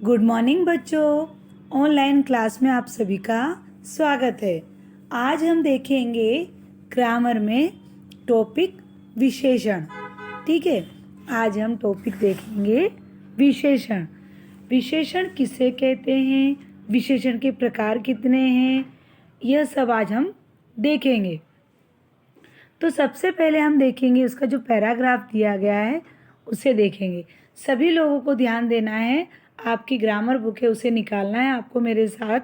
Good morning बच्चों। Online class में आप सभी का स्वागत है। आज हम देखेंगे ग्रामर में टॉपिक विशेषण। ठीक है, आज हम टॉपिक देखेंगे विशेषण। विशेषण किसे कहते हैं, विशेषण के प्रकार कितने हैं, यह सब आज हम देखेंगे। तो सबसे पहले हम देखेंगे उसका जो पैराग्राफ दिया गया है उसे देखेंगे। सभी लोगों को ध्यान देना है, आपकी ग्रामर बुक है उसे निकालना है आपको मेरे साथ।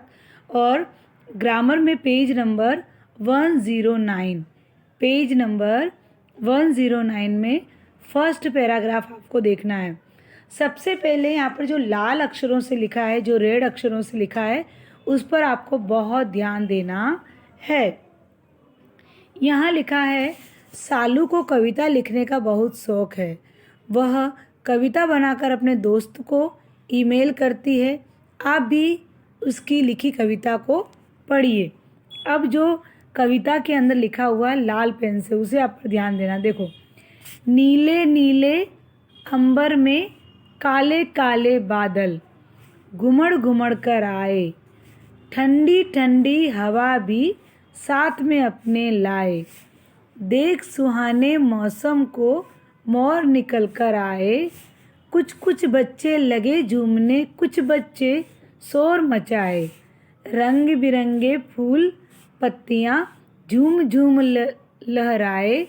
और ग्रामर में पेज नंबर 109, पेज नंबर 109 में फर्स्ट पैराग्राफ आपको देखना है। सबसे पहले यहाँ पर जो लाल अक्षरों से लिखा है, जो रेड अक्षरों से लिखा है, उस पर आपको बहुत ध्यान देना है। यहाँ लिखा है, सालू को कविता लिखने का बहुत शौक है। वह कविता बनाकर अपने दोस्त को ईमेल करती है। आप भी उसकी लिखी कविता को पढ़िए। अब जो कविता के अंदर लिखा हुआ है लाल पेन से, उसे आप पर ध्यान देना। देखो, नीले नीले अंबर में काले काले बादल घुमड़ घुमड़ कर आए, ठंडी ठंडी हवा भी साथ में अपने लाए। देख सुहाने मौसम को मोर निकल कर आए, कुछ कुछ बच्चे लगे झूमने, कुछ बच्चे शोर मचाए। रंग बिरंगे फूल पत्तियाँ झूम झूम लहराए।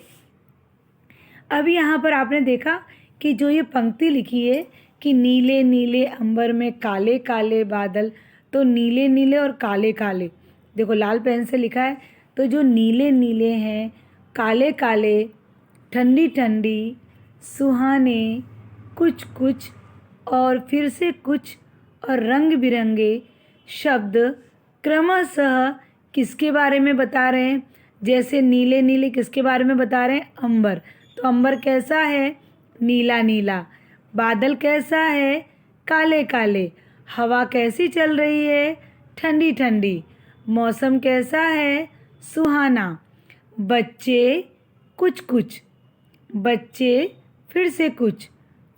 अब यहाँ पर आपने देखा कि जो ये पंक्ति लिखी है कि नीले नीले अंबर में काले काले बादल, तो नीले नीले और काले काले, देखो लाल पेन से लिखा है, तो जो नीले नीले हैं, काले काले, ठंडी ठंडी, सुहाने, कुछ कुछ और फिर से कुछ और रंग बिरंगे शब्द क्रमशः किसके बारे में बता रहे हैं। जैसे नीले नीले किसके बारे में बता रहे हैं, अंबर। तो अंबर कैसा है, नीला नीला। बादल कैसा है, काले काले। हवा कैसी चल रही है, ठंडी ठंडी। मौसम कैसा है, सुहाना। बच्चे कुछ कुछ, बच्चे फिर से कुछ।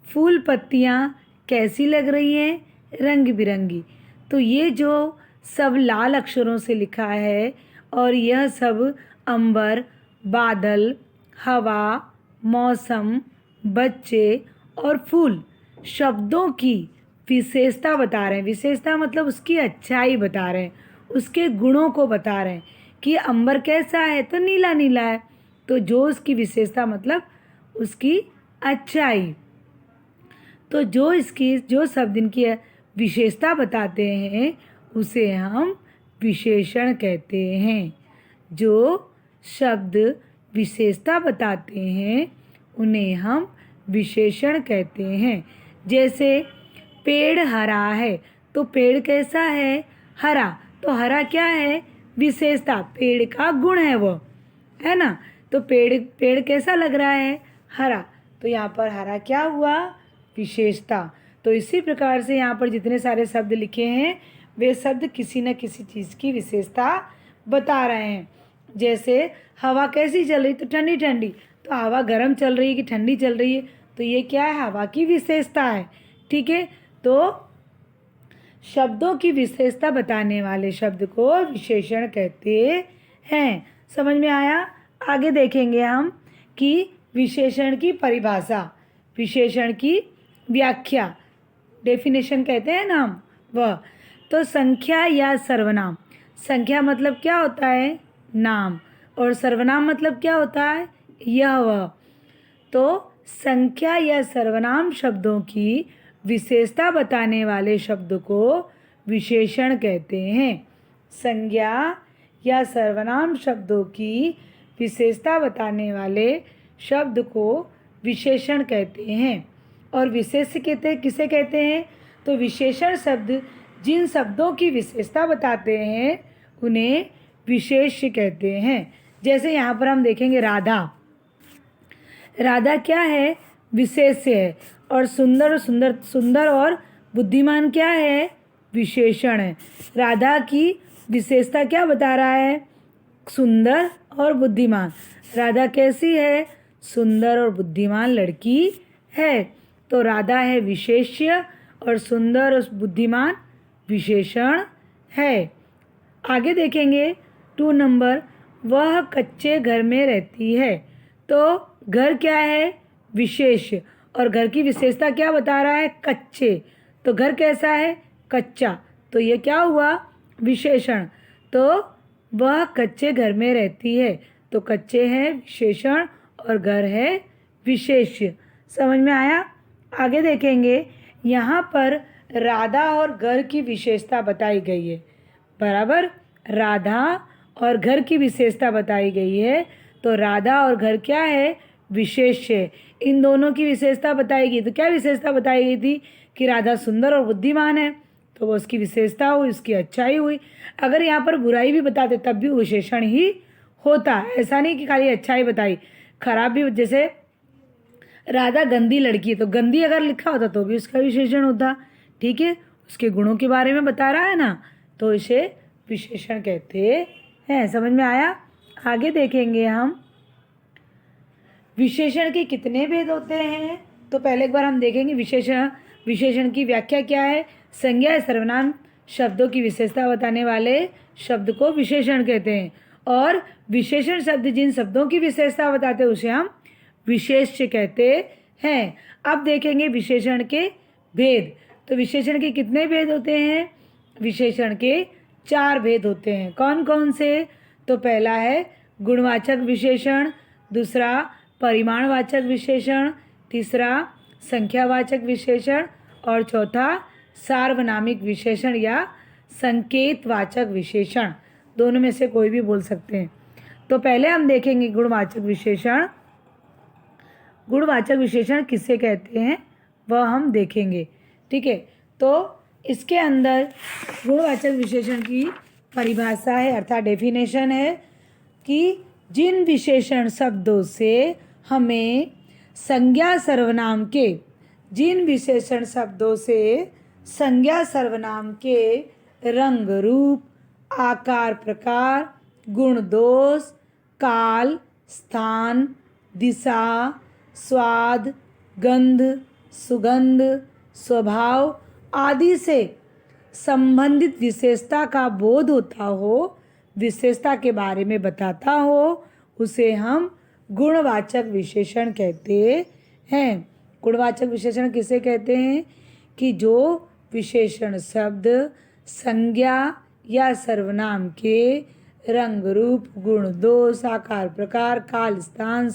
फूल पत्तियाँ कैसी लग रही हैं, रंग बिरंगी। तो ये जो सब लाल अक्षरों से लिखा है और यह सब अंबर, बादल, हवा, मौसम, बच्चे और फूल शब्दों की विशेषता बता रहे हैं। विशेषता मतलब उसकी अच्छाई बता रहे हैं, उसके गुणों को बता रहे हैं कि अंबर कैसा है, तो नीला नीला है। तो जो उसकी विशेषता मतलब उसकी अच्छाई। तो जो शब्द इनकी विशेषता बताते हैं उसे हम विशेषण कहते हैं। जो शब्द विशेषता बताते हैं उन्हें हम विशेषण कहते हैं। जैसे पेड़ हरा है, तो पेड़ कैसा है, हरा। तो हरा क्या है, विशेषता, पेड़ का गुण है वो, है ना। तो पेड़ कैसा लग रहा है, हरा। तो यहाँ पर हरा क्या हुआ, विशेषता। तो इसी प्रकार से यहाँ पर जितने सारे शब्द लिखे हैं वे शब्द किसी न किसी चीज़ की विशेषता बता रहे हैं। जैसे हवा कैसी चल रही, तो ठंडी ठंडी। तो हवा गर्म चल रही है कि ठंडी चल रही है, तो ये क्या है, हवा की विशेषता है। ठीक है, तो शब्दों की विशेषता बताने वाले शब्द को विशेषण कहते हैं। समझ में आया। आगे देखेंगे हम कि विशेषण की परिभाषा, विशेषण की व्याख्या, डेफिनेशन कहते हैं ना हम, वह। तो संख्या या सर्वनाम। संख्या मतलब क्या होता है, नाम। और सर्वनाम मतलब क्या होता है, यह वह। तो संख्या या सर्वनाम शब्दों की विशेषता बताने वाले शब्द को विशेषण कहते हैं। संज्ञा या सर्वनाम शब्दों की विशेषता बताने वाले शब्द को विशेषण कहते हैं। और विशेष्य किसे कहते हैं, तो विशेषण शब्द जिन शब्दों की विशेषता बताते हैं उन्हें विशेष्य कहते हैं। जैसे यहाँ पर हम देखेंगे राधा। राधा क्या है, विशेष्य है। और सुंदर और बुद्धिमान क्या है, विशेषण है। राधा की विशेषता क्या बता रहा है, सुंदर और बुद्धिमान। राधा कैसी है, सुंदर और बुद्धिमान लड़की है। तो राधा है विशेष्य और सुंदर और बुद्धिमान विशेषण है। आगे देखेंगे 2 नंबर, वह कच्चे घर में रहती है। तो घर क्या है? विशेष, और घर की विशेषता क्या बता रहा है? कच्चे। तो घर कैसा है? कच्चा। तो ये क्या हुआ? विशेषण। तो वह कच्चे घर में रहती है, तो कच्चे है विशेषण और घर है विशेष्य। समझ में आया? आगे देखेंगे, यहाँ पर राधा और घर की विशेषता बताई गई है। बराबर, राधा और घर की विशेषता बताई गई है। तो राधा और घर क्या है? विशेष्य। इन दोनों की विशेषता बताई गई। तो क्या विशेषता बताई गई थी? कि राधा सुंदर और बुद्धिमान है, तो वो उसकी विशेषता हुई, उसकी अच्छाई हुई। अगर यहाँ पर बुराई भी बताते तब भी विशेषण ही होता। ऐसा नहीं कि खाली अच्छाई बताई, खराब भी। जैसे राधा गंदी लड़की है, तो गंदी अगर लिखा होता तो भी उसका विशेषण होता। ठीक है, उसके गुणों के बारे में बता रहा है ना, तो इसे विशेषण कहते हैं। समझ में आया? आगे देखेंगे हम विशेषण के कितने भेद होते हैं। तो पहले एक बार हम देखेंगे विशेषण की व्याख्या क्या है। संज्ञा या सर्वनाम शब्दों की विशेषता बताने वाले शब्द को विशेषण कहते हैं, और विशेषण शब्द जिन शब्दों की विशेषता बताते हैं उसे हम विशेष्य कहते हैं। अब देखेंगे विशेषण के भेद। तो विशेषण के कितने भेद होते हैं? विशेषण के 4 भेद होते हैं। कौन कौन से? तो पहला है गुणवाचक विशेषण, दूसरा परिमाणवाचक विशेषण, तीसरा संख्यावाचक विशेषण, और चौथा सार्वनामिक विशेषण या संकेतवाचक विशेषण। दोनों में से कोई भी बोल सकते हैं। तो पहले हम देखेंगे गुणवाचक विशेषण। गुणवाचक विशेषण किसे कहते हैं वह हम देखेंगे। ठीक है, तो इसके अंदर गुणवाचक विशेषण की परिभाषा है, अर्थात डेफिनेशन है कि जिन विशेषण शब्दों से हमें संज्ञा सर्वनाम के रंग रूप, आकार प्रकार, गुण दोष, काल, स्थान, दिशा, स्वाद, गंध, सुगंध, स्वभाव आदि से संबंधित विशेषता का बोध होता हो, विशेषता के बारे में बताता हो, उसे हम गुणवाचक विशेषण कहते हैं। गुणवाचक विशेषण किसे कहते हैं? कि जो विशेषण शब्द संज्ञा या सर्वनाम के रंग रूप, गुण दोष, आकार प्रकार, काल स्थान,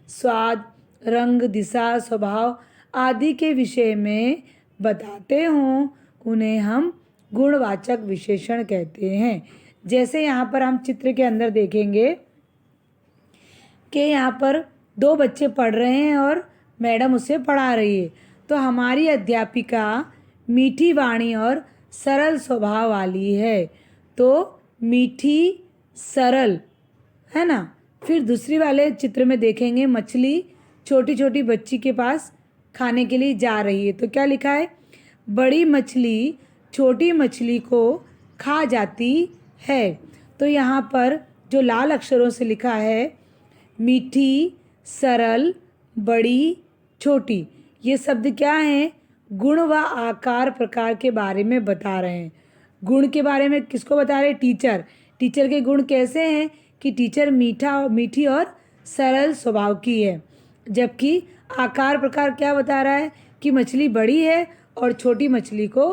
स्वाद, रंग, दिशा, स्वभाव आदि के विषय में बताते हों, उन्हें हम गुणवाचक विशेषण कहते हैं। जैसे यहाँ पर हम चित्र के अंदर देखेंगे कि यहाँ पर 2 बच्चे पढ़ रहे हैं और मैडम उसे पढ़ा रही है। तो हमारी अध्यापिका मीठी वाणी और सरल स्वभाव वाली है। तो मीठी, सरल, है ना। फिर दूसरी वाले चित्र में देखेंगे मछली छोटी छोटी बच्ची के पास खाने के लिए जा रही है। तो क्या लिखा है? बड़ी मछली छोटी मछली को खा जाती है। तो यहाँ पर जो लाल अक्षरों से लिखा है मीठी, सरल, बड़ी, छोटी, ये शब्द क्या हैं? गुण व आकार प्रकार के बारे में बता रहे हैं। गुण के बारे में किसको बता रहे हैं? टीचर के गुण कैसे हैं? कि टीचर मीठी और सरल स्वभाव की है। जबकि आकार प्रकार क्या बता रहा है? कि मछली बड़ी है और छोटी मछली को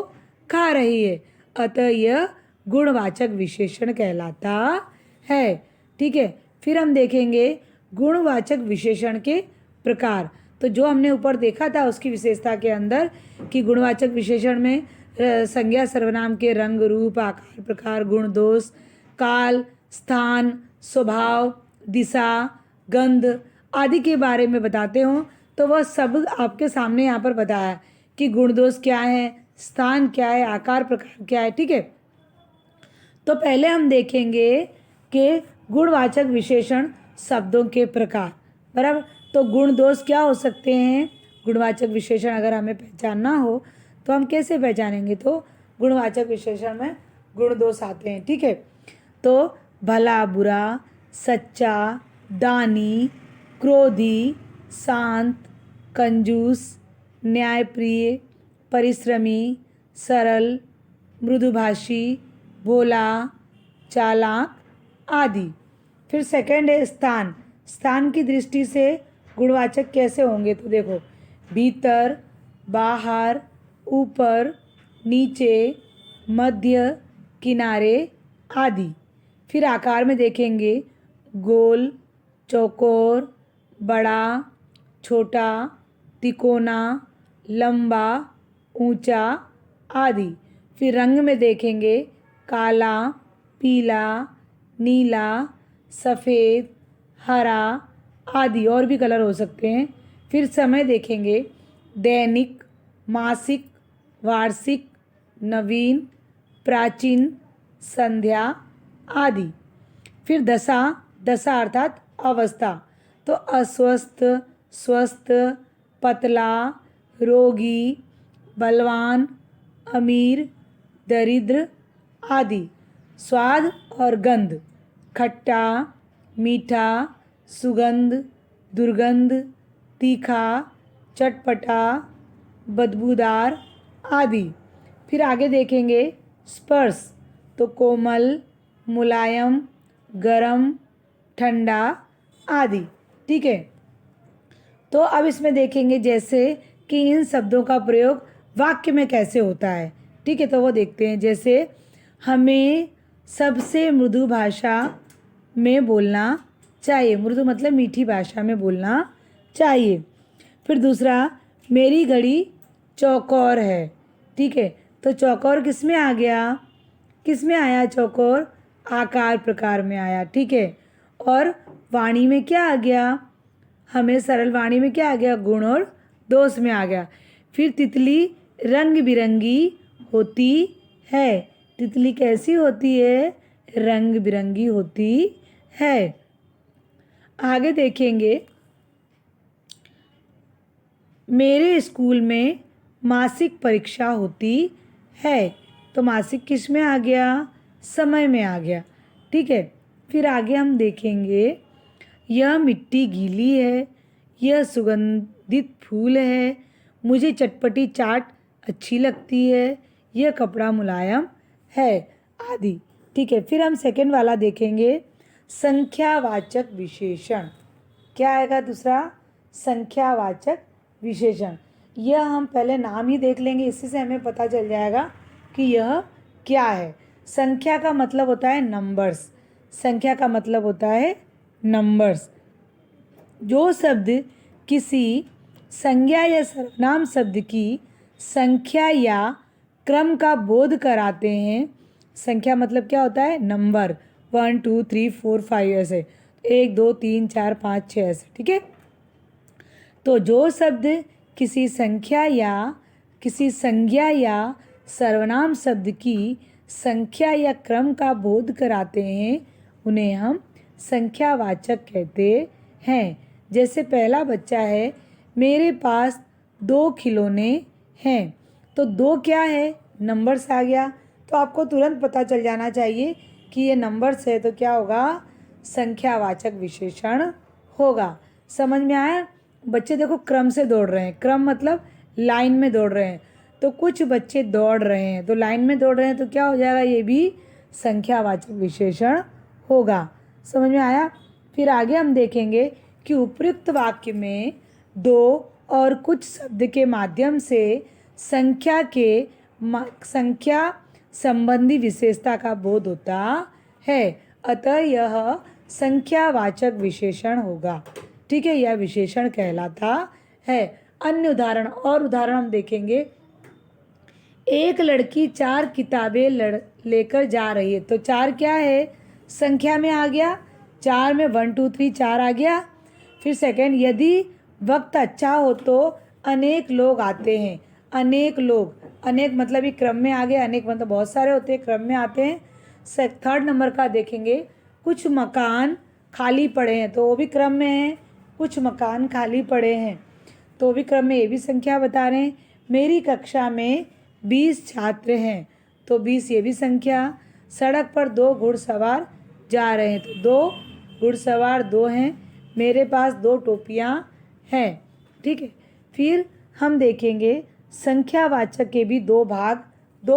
खा रही है। अतः यह गुणवाचक विशेषण कहलाता है। ठीक है, फिर हम देखेंगे गुणवाचक विशेषण के प्रकार। तो जो हमने ऊपर देखा था उसकी विशेषता के अंदर कि गुणवाचक विशेषण में संज्ञा सर्वनाम के रंग रूप, आकार प्रकार, गुण दोष, काल, स्थान, स्वभाव, दिशा, गंध आदि के बारे में बताते हों, तो वह सब आपके सामने यहाँ पर बताया कि गुण दोष क्या है, स्थान क्या है, आकार प्रकार क्या है। ठीक है, तो पहले हम देखेंगे कि गुणवाचक विशेषण शब्दों के प्रकार। बराबर, तो गुण दोष क्या हो सकते हैं? गुणवाचक विशेषण अगर हमें पहचानना हो तो हम कैसे पहचानेंगे? तो गुणवाचक विशेषण में गुण दोष आते हैं। ठीक है, तो भला बुरा, सच्चा, दानी, क्रोधी, शांत, कंजूस, न्यायप्रिय, परिश्रमी, सरल, मृदुभाषी, भोला, चालाक आदि। फिर सेकंड है स्थान। स्थान की दृष्टि से गुणवाचक कैसे होंगे तो देखो, भीतर, बाहर, ऊपर, नीचे, मध्य, किनारे आदि। फिर आकार में देखेंगे, गोल, चौकोर, बड़ा, छोटा, तिकोना, लंबा, ऊंचा आदि। फिर रंग में देखेंगे, काला, पीला, नीला, सफ़ेद, हरा आदि, और भी कलर हो सकते हैं। फिर समय देखेंगे, दैनिक, मासिक, वार्षिक, नवीन, प्राचीन, संध्या आदि। फिर दशा। दशा अर्थात अवस्था, तो अस्वस्थ, स्वस्थ, पतला, रोगी, बलवान, अमीर, दरिद्र आदि। स्वाद और गंध, खट्टा, मीठा, सुगंध, दुर्गंध, तीखा, चटपटा, बदबूदार आदि। फिर आगे देखेंगे, स्पर्श, तो कोमल, मुलायम, गरम, ठंडा आदि। ठीक है, तो अब इसमें देखेंगे जैसे कि इन शब्दों का प्रयोग वाक्य में कैसे होता है। ठीक है, तो वो देखते हैं। जैसे हमें सबसे मृदु भाषा में बोलना चाहिए। मृदु मतलब मीठी भाषा में बोलना चाहिए। फिर दूसरा, मेरी घड़ी चौकोर है। ठीक है, तो चौकोर किस में आ गया, किस में आया चौकोर, आकार प्रकार में आया। ठीक है, और वाणी में क्या आ गया, हमें सरल वाणी में क्या आ गया, गुण और दोष में आ गया। फिर तितली रंग बिरंगी होती है। तितली कैसी होती है, रंग बिरंगी होती है। आगे देखेंगे, मेरे स्कूल में मासिक परीक्षा होती है। तो मासिक किस में आ गया, समय में आ गया। ठीक है, फिर आगे हम देखेंगे, यह मिट्टी गीली है, यह सुगंधित फूल है, मुझे चटपटी चाट अच्छी लगती है, यह कपड़ा मुलायम है आदि। ठीक है, फिर हम सेकंड वाला देखेंगे, संख्यावाचक विशेषण। क्या आएगा दूसरा, संख्यावाचक विशेषण। यह हम पहले नाम ही देख लेंगे, इसी से हमें पता चल जाएगा कि यह क्या है। संख्या का मतलब होता है नंबर्स। संख्या का मतलब होता है नंबर्स। जो शब्द किसी संज्ञा या सर्वनाम शब्द की संख्या या क्रम का बोध कराते हैं। संख्या मतलब क्या होता है, नंबर, 1 2 3 4 5 ऐसे, 1 2 3 4 5 6 ऐसे। ठीक है, तो जो शब्द किसी संख्या या किसी संज्ञा या सर्वनाम शब्द की संख्या या क्रम का बोध कराते हैं, उन्हें हम संख्यावाचक कहते हैं। जैसे पहला बच्चा है, मेरे पास 2 खिलौने हैं। तो 2 क्या है, नंबर्स आ गया। तो आपको तुरंत पता चल जाना चाहिए कि ये नंबर्स है, तो क्या होगा, संख्यावाचक विशेषण होगा। समझ में आया। बच्चे देखो क्रम से दौड़ रहे हैं, क्रम मतलब लाइन में दौड़ रहे हैं। तो कुछ बच्चे दौड़ रहे हैं, तो लाइन में दौड़ रहे हैं, तो क्या हो जाएगा, ये भी संख्यावाचक विशेषण होगा। समझ में आया। फिर आगे हम देखेंगे कि उपयुक्त वाक्य में 2 और कुछ शब्द के माध्यम से संख्या संबंधी विशेषता का बोध होता है, अतः यह संख्यावाचक विशेषण होगा। ठीक है, यह विशेषण कहलाता है। अन्य उदाहरण और उदाहरण हम देखेंगे, एक लड़की 4 किताबें लेकर जा रही है। तो 4 क्या है, संख्या में आ गया, 4 में 1 2 3 4 आ गया। फिर सेकंड, यदि वक्त अच्छा हो तो अनेक लोग आते हैं। अनेक लोग, अनेक मतलब ये क्रम में आ गए, अनेक मतलब बहुत सारे होते हैं, क्रम में आते हैं। थर्ड नंबर का देखेंगे, कुछ मकान खाली पड़े हैं, तो वो भी क्रम में है। कुछ मकान खाली पड़े हैं, तो वो भी क्रम में, ये भी संख्या बता रहे हैं। मेरी कक्षा में 20 छात्र हैं, तो 20 ये भी संख्या। सड़क पर 2 घुड़सवार जा रहे हैं, तो 2 घुड़सवार 2 हैं। मेरे पास 2 टोपियाँ हैं। ठीक है, फिर हम देखेंगे संख्यावाचक के भी दो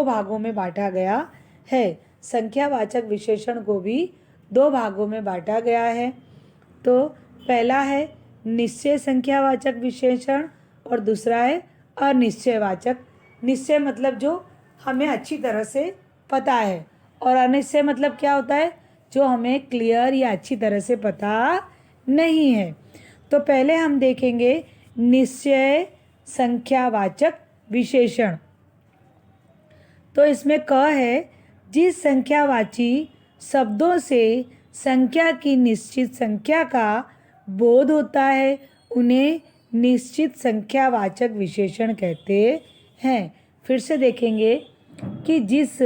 भागों में बांटा गया है। संख्यावाचक विशेषण को भी दो भागों में बांटा गया है। तो पहला है निश्चय संख्यावाचक विशेषण और दूसरा है अनिश्चयवाचक। निश्चय मतलब जो हमें अच्छी तरह से पता है, और अनिश्चय मतलब क्या होता है, जो हमें क्लियर या अच्छी तरह से पता नहीं है। तो पहले हम देखेंगे निश्चय संख्यावाचक विशेषण। तो इसमें क है, जिस संख्यावाची शब्दों से संख्या की निश्चित संख्या का बोध होता है उन्हें निश्चित संख्यावाचक विशेषण कहते हैं। फिर से देखेंगे कि जिस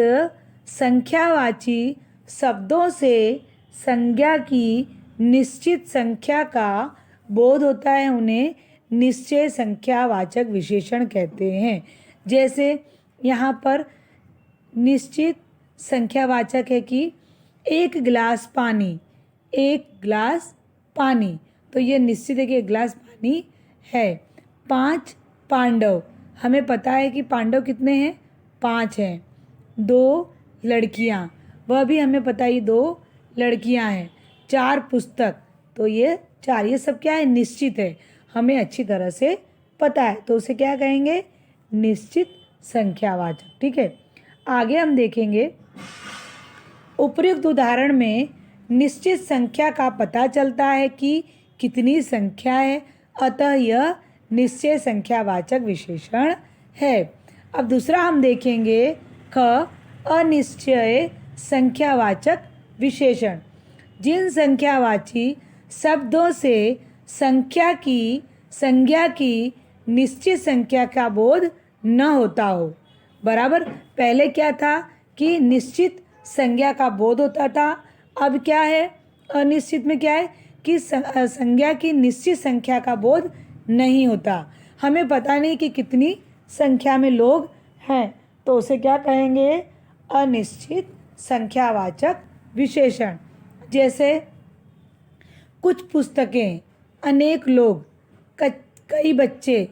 संख्यावाची शब्दों से संज्ञा की निश्चित संख्या का बोध होता है उन्हें निश्चय संख्यावाचक विशेषण कहते हैं। जैसे यहाँ पर निश्चित संख्यावाचक है कि एक गिलास पानी, तो ये निश्चित है कि एक गिलास पानी है। 5 पांडव, हमें पता है कि पांडव कितने हैं, 5 हैं। 2 लड़कियां, वह भी हमें पता है 2 लड़कियां हैं। 4 पुस्तक, तो ये 4, ये सब क्या है, निश्चित है, हमें अच्छी तरह से पता है, तो उसे क्या कहेंगे, निश्चित संख्यावाचक। ठीक है, आगे हम देखेंगे उपर्युक्त उदाहरण में निश्चित संख्या का पता चलता है कि कितनी संख्या है, अतः यह निश्चय संख्यावाचक विशेषण है। अब दूसरा हम देखेंगे ख अनिश्चय संख्यावाचक विशेषण। जिन संख्यावाची शब्दों से संज्ञा की निश्चित संख्या का बोध न होता हो। बराबर, पहले क्या था कि निश्चित संज्ञा का बोध होता था, अब क्या है, अनिश्चित में क्या है कि संज्ञा की निश्चित संख्या का बोध नहीं होता, हमें पता नहीं कि कितनी संख्या में लोग हैं, तो उसे क्या कहेंगे, अनिश्चित संख्यावाचक विशेषण। जैसे कुछ पुस्तकें, अनेक लोग, कई बच्चे,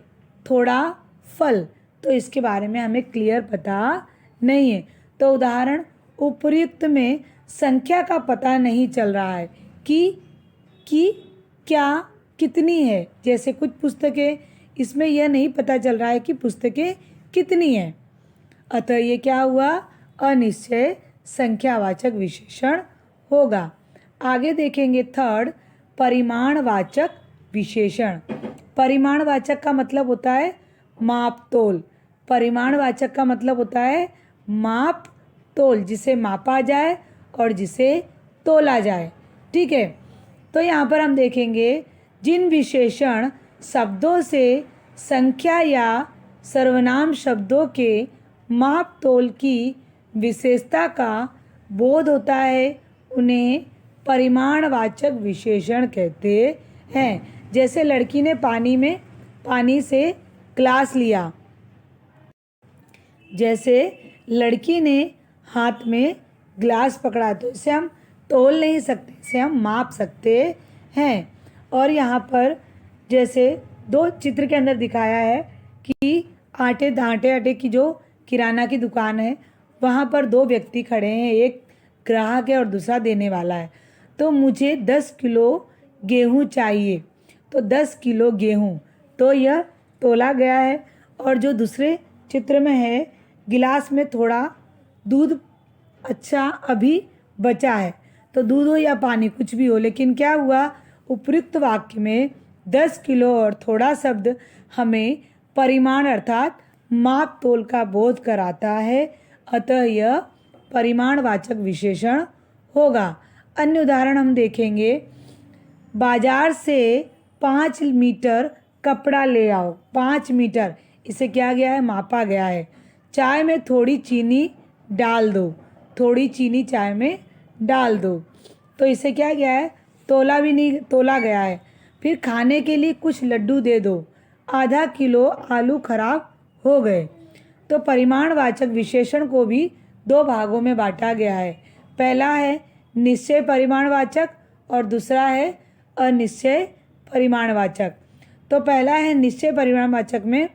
थोड़ा फल, तो इसके बारे में हमें क्लियर पता नहीं है। तो उदाहरण उपर्युक्त में संख्या का पता नहीं चल रहा है कि क्या कितनी है। जैसे कुछ पुस्तकें, इसमें यह नहीं पता चल रहा है कि पुस्तकें कितनी हैं, अतः ये क्या हुआ, अनिश्चय संख्यावाचक विशेषण होगा। आगे देखेंगे थर्ड परिमाणवाचक विशेषण। परिमाणवाचक का मतलब होता है माप तोल। परिमाणवाचक का मतलब होता है माप तोल, जिसे मापा जाए और जिसे तोला जाए। ठीक है, तो यहाँ पर हम देखेंगे जिन विशेषण शब्दों से संख्या या सर्वनाम शब्दों के माप तोल की विशेषता का बोध होता है उन्हें परिमाणवाचक विशेषण कहते हैं। जैसे लड़की ने पानी से ग्लास लिया, जैसे लड़की ने हाथ में ग्लास पकड़ा, तो इसे हम तोल नहीं सकते, इसे हम माप सकते हैं। और यहाँ पर जैसे 2 चित्र के अंदर दिखाया है कि आटे की जो किराना की दुकान है, वहाँ पर 2 व्यक्ति खड़े हैं, एक ग्राहक है और दूसरा देने वाला है। तो मुझे 10 किलो गेहूँ चाहिए, तो 10 किलो गेहूँ, तो यह तोला गया है। और जो दूसरे चित्र में है, गिलास में थोड़ा दूध अच्छा अभी बचा है, तो दूध हो या पानी कुछ भी हो, लेकिन क्या हुआ, उपयुक्त वाक्य में 10 किलो और थोड़ा शब्द हमें परिमाण अर्थात माप तोल का बोध कराता है, अतः यह परिमाणवाचक विशेषण होगा। अन्य उदाहरण हम देखेंगे, बाजार से 5 मीटर कपड़ा ले आओ। 5 मीटर, इसे क्या गया है, मापा गया है। चाय में थोड़ी चीनी डाल दो, थोड़ी चीनी चाय में डाल दो, तो इसे क्या गया है, तोला गया है। फिर खाने के लिए कुछ लड्डू दे दो, आधा किलो आलू खराब हो गए। तो परिमाणवाचक विशेषण को भी 2 भागों में बांटा गया है। पहला है निश्चय परिमाणवाचक और दूसरा है अनिश्चय परिमाणवाचक। तो पहला है निश्चय परिमाणवाचक में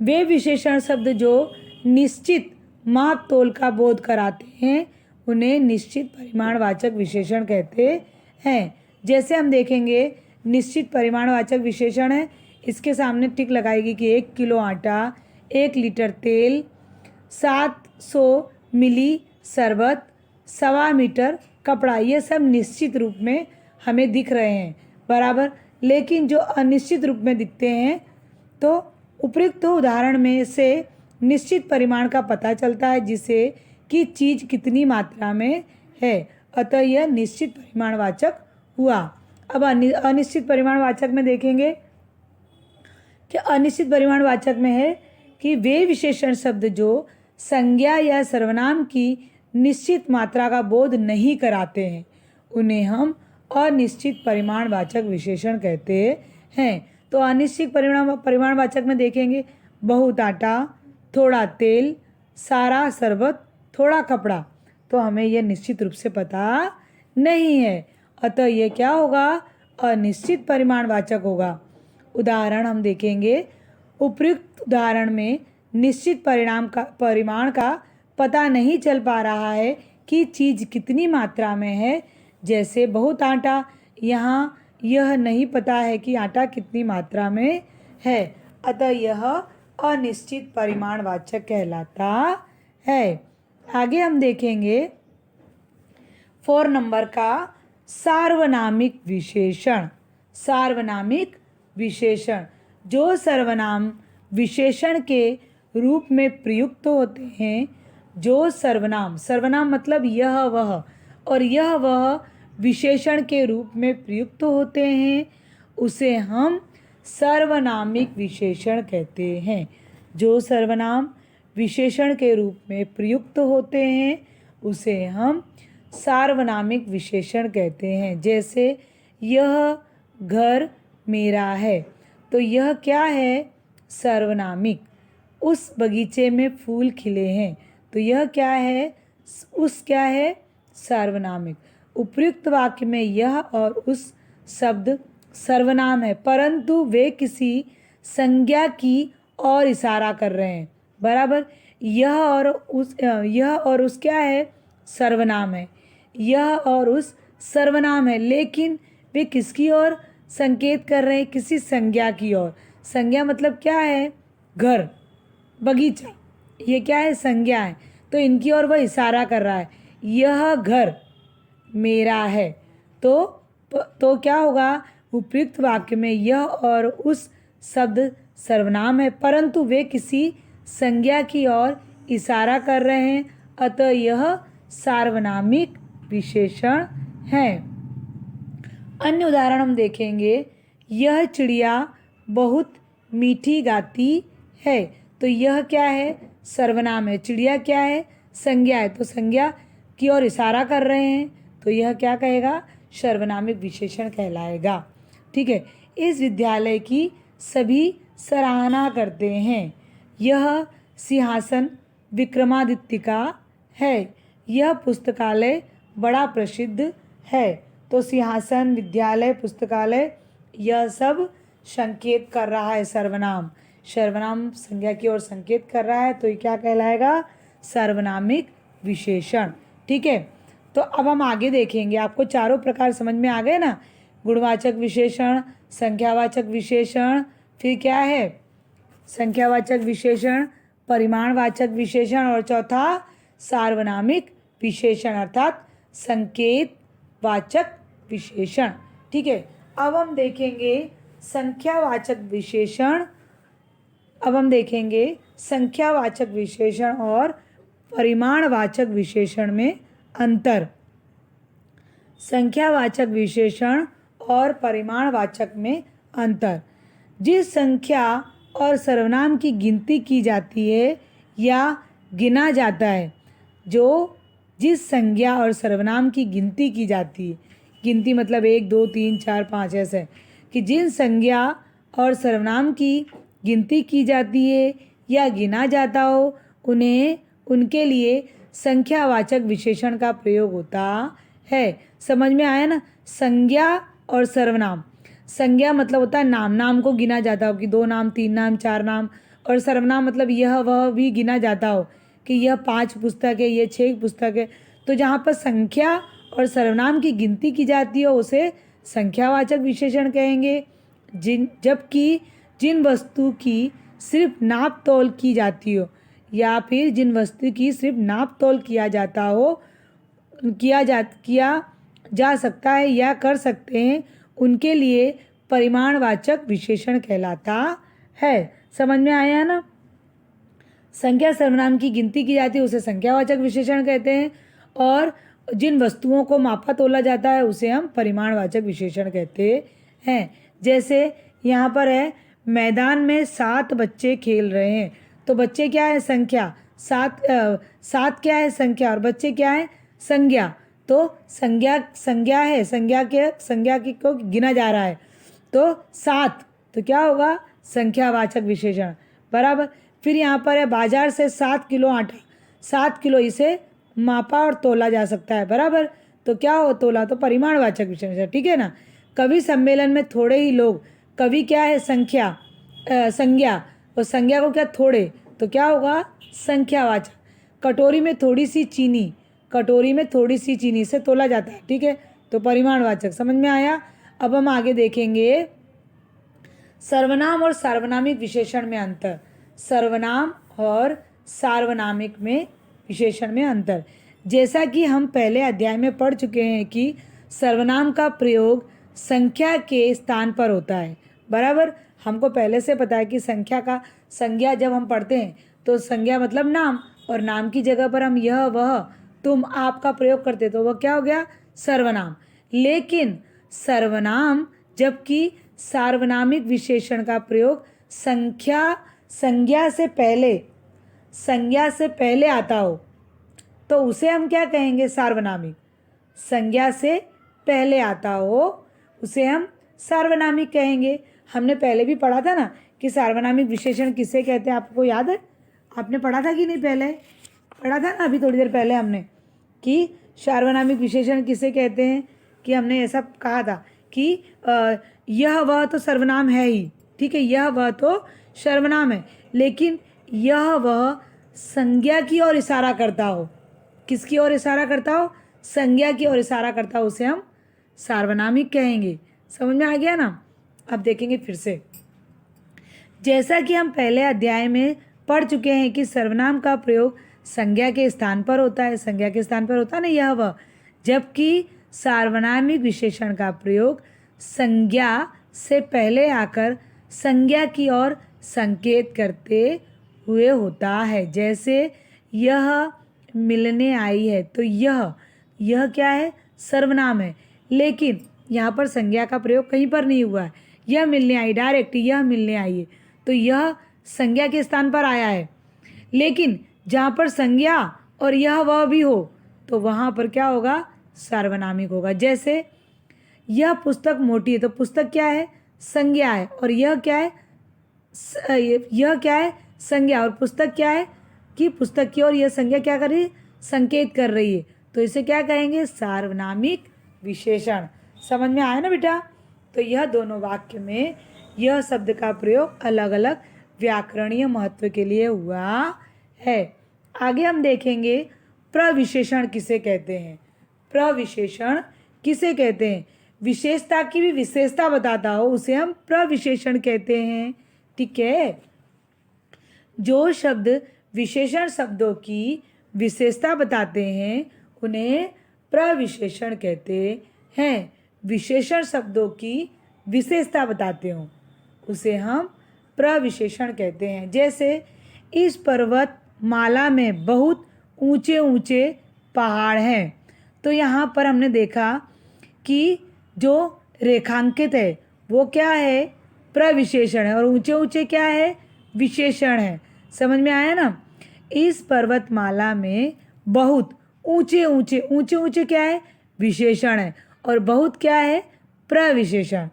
वे विशेषण शब्द जो निश्चित माप तोल का बोध कराते हैं उन्हें निश्चित परिमाणवाचक विशेषण कहते हैं। जैसे हम देखेंगे निश्चित परिमाणवाचक विशेषण है, इसके सामने टिक लगाएगी कि 1 किलो आटा, 1 लीटर तेल, 700 मिली शरबत, 1.25 मीटर कपड़ा, ये सब निश्चित रूप में हमें दिख रहे हैं बराबर। लेकिन जो अनिश्चित रूप में दिखते हैं तो उपयुक्त उदाहरण में से निश्चित परिमाण का पता चलता है जिससे कि चीज़ कितनी मात्रा में है, अतः यह निश्चित परिमाणवाचक हुआ। अब अनिश्चित परिमाणवाचक में देखेंगे कि अनिश्चित परिमाणवाचक में है कि वे विशेषण शब्द जो संज्ञा या सर्वनाम की निश्चित मात्रा का बोध नहीं कराते हैं उन्हें हम अनिश्चित परिमाणवाचक विशेषण कहते हैं। तो अनिश्चित परिमाणवाचक में देखेंगे बहुत आटा, थोड़ा तेल, सारा शरबत, थोड़ा कपड़ा, तो हमें यह निश्चित रूप से पता नहीं है, अतः यह क्या होगा, अनिश्चित परिमाणवाचक होगा। उदाहरण हम देखेंगे, उपयुक्त उदाहरण में निश्चित परिमाण का पता नहीं चल पा रहा है कि चीज़ कितनी मात्रा में है। जैसे बहुत आटा, यहाँ यह नहीं पता है कि आटा कितनी मात्रा में है, अतः यह अनिश्चित परिमाणवाचक कहलाता है। आगे हम देखेंगे 4 नंबर का सार्वनामिक विशेषण। सार्वनामिक विशेषण जो सर्वनाम विशेषण के रूप में प्रयुक्त होते हैं, जो सर्वनाम मतलब यह वह, और यह वह विशेषण के रूप में प्रयुक्त होते हैं उसे हम सर्वनामिक विशेषण कहते हैं। जो सर्वनाम विशेषण के रूप में प्रयुक्त होते हैं उसे हम सार्वनामिक विशेषण कहते हैं। जैसे यह घर मेरा है, तो यह क्या है, सर्वनामिक। उस बगीचे में फूल खिले हैं, तो यह क्या है, क्या है, सार्वनामिक। उपयुक्त वाक्य में यह और उस शब्द सर्वनाम है, परंतु वे किसी संज्ञा की ओर इशारा कर रहे हैं बराबर। यह और उस क्या है, सर्वनाम है। यह और उस सर्वनाम है, लेकिन वे किसकी ओर संकेत कर रहे हैं, किसी संज्ञा की ओर। संज्ञा मतलब क्या है, घर, बगीचा, ये क्या है, संज्ञा है, तो इनकी ओर वह इशारा कर रहा है। यह घर मेरा है, तो क्या होगा, उपयुक्त वाक्य में यह और उस शब्द सर्वनाम है, परंतु वे किसी संज्ञा की ओर इशारा कर रहे हैं, अतः यह सार्वनामिक विशेषण है। अन्य उदाहरण हम देखेंगे, यह चिड़िया बहुत मीठी गाती है, तो यह क्या है, सर्वनाम है। चिड़िया क्या है, संज्ञा है, तो संज्ञा की ओर इशारा कर रहे हैं, तो यह क्या कहेगा, सर्वनामिक विशेषण कहलाएगा। ठीक है। इस विद्यालय की सभी सराहना करते हैं। यह सिंहासन विक्रमादित्य का है। यह पुस्तकालय बड़ा प्रसिद्ध है, तो सिंहासन, विद्यालय, पुस्तकालय, यह सब संकेत कर रहा है सर्वनाम। सर्वनाम संज्ञा की ओर संकेत कर रहा है, तो ये क्या कहलाएगा, सर्वनामिक विशेषण। ठीक है। तो अब हम आगे देखेंगे, आपको चारों प्रकार समझ में आ गए ना, गुणवाचक विशेषण, संख्यावाचक विशेषण, फिर क्या है, संख्यावाचक विशेषण, परिमाणवाचक विशेषण, और चौथा सार्वनामिक विशेषण अर्थात संकेतवाचक विशेषण। ठीक है। अब हम देखेंगे संख्यावाचक विशेषण। अब हम देखेंगे संख्यावाचक विशेषण और परिमाणवाचक विशेषण में अंतर। संख्यावाचक विशेषण और परिमाणवाचक में अंतर। जिस संख्या और सर्वनाम की गिनती की जाती है या गिना जाता है, जो जिस संज्ञा और सर्वनाम की गिनती की जाती है, गिनती मतलब 1 2 3 4 5 ऐसे, कि जिन संज्ञा और सर्वनाम की गिनती की जाती है या गिना जाता हो उनके लिए संख्यावाचक विशेषण का प्रयोग होता है। समझ में आया ना। संज्ञा और सर्वनाम, संज्ञा मतलब होता है नाम, नाम को गिना जाता हो कि 2 नाम, 3 नाम, 4 नाम, और सर्वनाम मतलब यह वह भी गिना जाता हो कि यह 5 पुस्तक है, ये 6 पुस्तक है। तो जहाँ पर संख्या और सर्वनाम की गिनती की जाती हो उसे संख्यावाचक विशेषण कहेंगे। जबकि जिन वस्तु की सिर्फ नाप तोल की जाती हो या फिर जिन वस्तु की सिर्फ नाप तोल किया जाता हो किया जा सकता है या कर सकते हैं उनके लिए परिमाणवाचक विशेषण कहलाता है। समझ में आया ना? संख्या सर्वनाम की गिनती की जाती है उसे संख्यावाचक विशेषण कहते हैं और जिन वस्तुओं को मापा तोला जाता है उसे हम परिमाणवाचक विशेषण कहते हैं। जैसे यहाँ पर है मैदान में 7 बच्चे खेल रहे हैं। तो बच्चे क्या है? संख्या। 7 क्या है? संख्या। और बच्चे क्या है? संज्ञा। तो संज्ञा है, संज्ञा की को गिना जा रहा है। तो 7 तो क्या होगा? संख्यावाचक विशेषण। बराबर। फिर यहाँ पर है बाजार से 7 किलो आटा। 7 किलो इसे मापा और तोला जा सकता है। बराबर। तो क्या हो? तोला। तो परिमाणवाचक विशेषण। ठीक है ना? कवि सम्मेलन में थोड़े ही लोग। कवि क्या है? संज्ञा। और संज्ञा को क्या? थोड़े। तो क्या होगा? संख्यावाचक। कटोरी में थोड़ी सी चीनी। कटोरी में थोड़ी सी चीनी से तोला जाता है। ठीक है? तो परिमाणवाचक। समझ में आया? अब हम आगे देखेंगे सर्वनाम और सार्वनामिक विशेषण में अंतर। सर्वनाम और सार्वनामिक में विशेषण में अंतर। जैसा कि हम पहले अध्याय में पढ़ चुके हैं कि सर्वनाम का प्रयोग संख्या के स्थान पर होता है। बराबर। हमको पहले से पता है कि संज्ञा जब हम पढ़ते हैं तो संज्ञा मतलब नाम, और नाम की जगह पर हम यह वह तुम आप का प्रयोग करते तो वह क्या हो गया? सर्वनाम। लेकिन सर्वनाम जबकि सार्वनामिक विशेषण का प्रयोग संज्ञा से पहले आता हो तो उसे हम क्या कहेंगे? सार्वनामिक। संज्ञा से पहले आता हो उसे हम सार्वनामिक कहेंगे। हमने पहले भी पढ़ा था ना कि सार्वनामिक विशेषण किसे कहते हैं। आपको याद है? आपने पढ़ा था कि नहीं? पहले पढ़ा था ना, अभी थोड़ी देर पहले हमने, कि सार्वनामिक विशेषण किसे कहते हैं। कि हमने ऐसा कहा था कि यह वह तो सर्वनाम है ही। ठीक है? यह वह तो सर्वनाम है, लेकिन यह वह संज्ञा की ओर इशारा करता हो। किसकी ओर इशारा करता हो? संज्ञा की ओर इशारा करता हो उसे हम सार्वनामिक कहेंगे। समझ में आ गया ना? अब देखेंगे फिर से। जैसा कि हम पहले अध्याय में पढ़ चुके हैं कि सर्वनाम का प्रयोग संज्ञा के स्थान पर होता है। संज्ञा के स्थान पर होता है ना यह वह। जबकि सार्वनामिक विशेषण का प्रयोग संज्ञा से पहले आकर संज्ञा की ओर संकेत करते हुए होता है। जैसे यह मिलने आई है तो यह क्या है? सर्वनाम है, लेकिन यहाँ पर संज्ञा का प्रयोग कहीं पर नहीं हुआ है। यह मिलने आई, डायरेक्ट यह मिलने आई है तो यह संज्ञा के स्थान पर आया है। लेकिन जहाँ पर संज्ञा और यह वह भी हो तो वहाँ पर क्या होगा? सार्वनामिक होगा। जैसे यह पुस्तक मोटी है तो पुस्तक क्या है? संज्ञा है, और यह क्या है? यह क्या है? संज्ञा। और पुस्तक क्या है? कि पुस्तक की ओर यह संज्ञा क्या कर रही है? संकेत कर रही है। तो इसे क्या कहेंगे? सार्वनामिक विशेषण। समझ में आया ना बेटा? तो यह दोनों वाक्य में यह शब्द का प्रयोग अलग अलग व्याकरणीय महत्व के लिए हुआ है। आगे हम देखेंगे प्रविशेषण किसे कहते हैं। प्रविशेषण किसे कहते हैं? विशेषता की भी विशेषता बताता हो उसे हम प्रविशेषण कहते हैं। ठीक है? जो शब्द विशेषण शब्दों की विशेषता बताते हैं उन्हें प्रविशेषण कहते हैं। विशेषण शब्दों की विशेषता बताते हो उसे हम प्रविशेषण कहते हैं। जैसे इस पर्वतमाला में बहुत ऊंचे ऊंचे पहाड़ हैं। तो यहाँ पर हमने देखा कि जो रेखांकित है वो क्या है? प्रविशेषण है, और ऊंचे ऊंचे क्या है? विशेषण है। समझ में आया ना? इस पर्वतमाला में बहुत ऊंचे ऊंचे क्या है? विशेषण है, और बहुत क्या है? प्रविशेषण।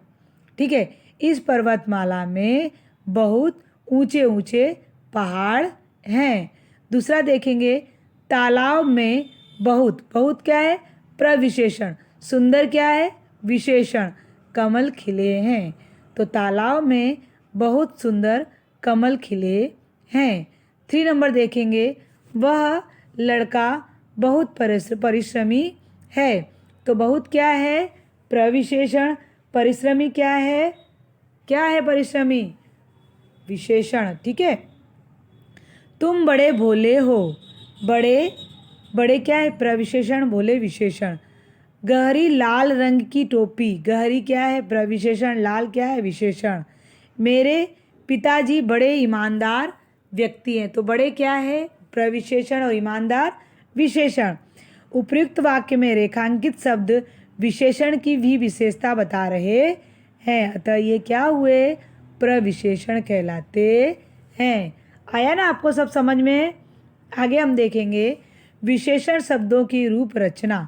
ठीक है? इस पर्वतमाला में बहुत ऊंचे ऊंचे पहाड़ हैं। दूसरा देखेंगे तालाब में बहुत क्या है? प्रविशेषण। सुंदर क्या है? विशेषण। कमल खिले हैं। तो तालाब में बहुत सुंदर कमल खिले हैं। 3 नंबर देखेंगे, वह लड़का बहुत परिश्रमी है। तो बहुत क्या है? प्रविशेषण। परिश्रमी क्या है? क्या है परिश्रमी? विशेषण। ठीक है। तुम बड़े भोले हो। बड़े बड़े क्या है? प्रविशेषण, भोले विशेषण। गहरी लाल रंग की टोपी। गहरी क्या है? प्रविशेषण, लाल क्या है? विशेषण। मेरे पिताजी बड़े ईमानदार व्यक्ति हैं। तो बड़े क्या है? प्रविशेषण और ईमानदार विशेषण। उपयुक्त वाक्य में रेखांकित शब्द विशेषण की भी विशेषता बता रहे हैं, अतः ये क्या हुए? प्रविशेषण कहलाते हैं। आया ना आपको सब समझ में? आगे हम देखेंगे विशेषण शब्दों की रूप रचना।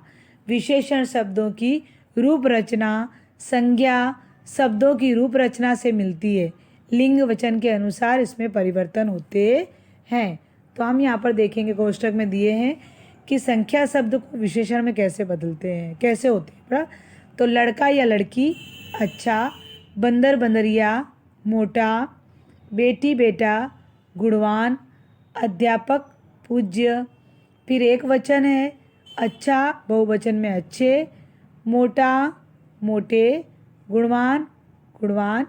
विशेषण शब्दों की रूप रचना संज्ञा शब्दों की रूप रचना से मिलती है। लिंग वचन के अनुसार इसमें परिवर्तन होते हैं। तो हम यहाँ पर देखेंगे, कोष्टक में दिए हैं कि संख्या शब्द को विशेषण में कैसे बदलते हैं, कैसे होते हैं। तो लड़का या लड़की अच्छा, बंदर बंदरिया मोटा, बेटी बेटा गुणवान, अध्यापक पूज्य। फिर एक वचन है अच्छा, बहुवचन में अच्छे, मोटा मोटे, गुणवान गुणवान,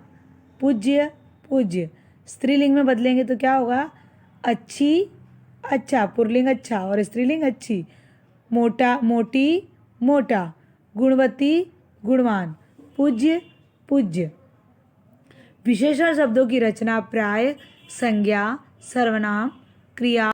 पूज्य पूज्य। स्त्रीलिंग में बदलेंगे तो क्या होगा? अच्छी अच्छा, पुल्लिंग अच्छा और स्त्रीलिंग अच्छी, मोटा मोटी मोटा, गुणवती गुणवान, पूज्य पूज्य। विशेषण शब्दों की रचना प्राय संज्ञा, सर्वनाम, क्रिया,